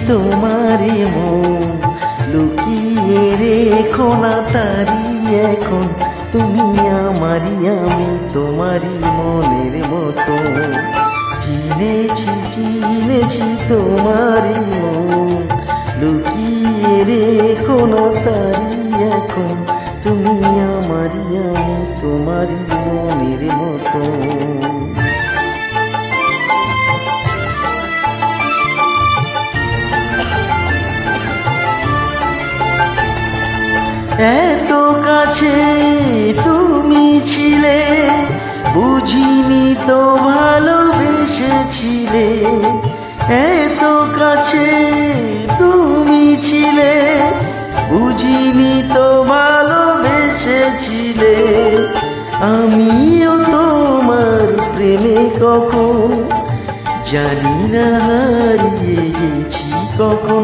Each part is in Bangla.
তোমারই মন, লুকিয়ে রেখো না তারি এখন। তুমি আমারই, আমি তোমারই মনের মতো। চিনেছি তোমারই মন, লুকিয়ে রেখো না তারি এখন। তুমি আমারই, আমি তোমারই মনের মতো। এত কাছে তুমি ছিলে, বুঝিনি তো ভালোবেসেছিলে। এত কাছে তুমি ছিলে, বুঝিনি তো ভালোবেসেছিলে। আমিও তোমার প্রেমে কখন, জানি না হারিয়ে গেছি কখন।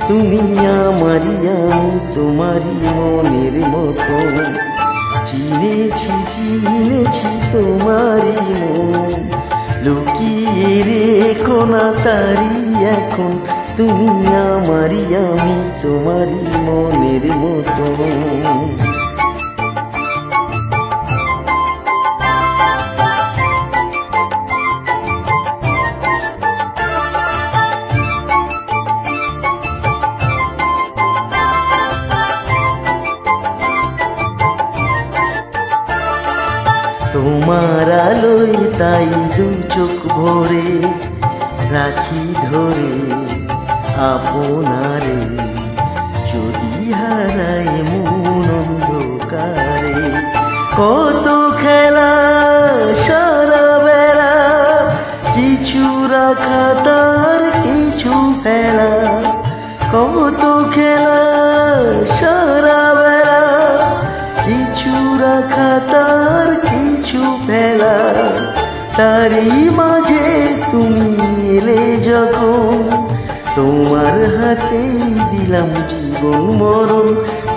তুমি আমারই, আমি তোমারই মনের মতো। চিনেছি তোমারই মন, লুকিয়ে রেখো না তারি এখন। তুমি আমারই, আমি তোমারই মনের মতো। তোমার আলোয় তাই দু চোখ ভরে রাখি ধরে আপনারে। যদি হারায় মন অন্ধকারে, কত খেলা সারা বেলা, কিছু রাখা তার কিছু ফেলা। কত খেলা সারা বেলা, কিছু রাখা তার কিছু ফেলা। তারই মাঝে তুমি এলে যখন, তোমার হাতেই দিলাম জীবন মরণ।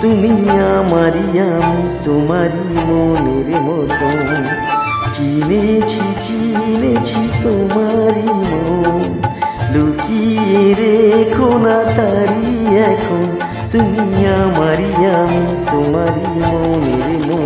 তুমি আমারই, আমি তোমারই মনের মতো। চিনেছি তোমারই মন, লুকিয়ে রেখো না তারি এখন। তুমি আমারই, আমি তোমারই মনের মতো।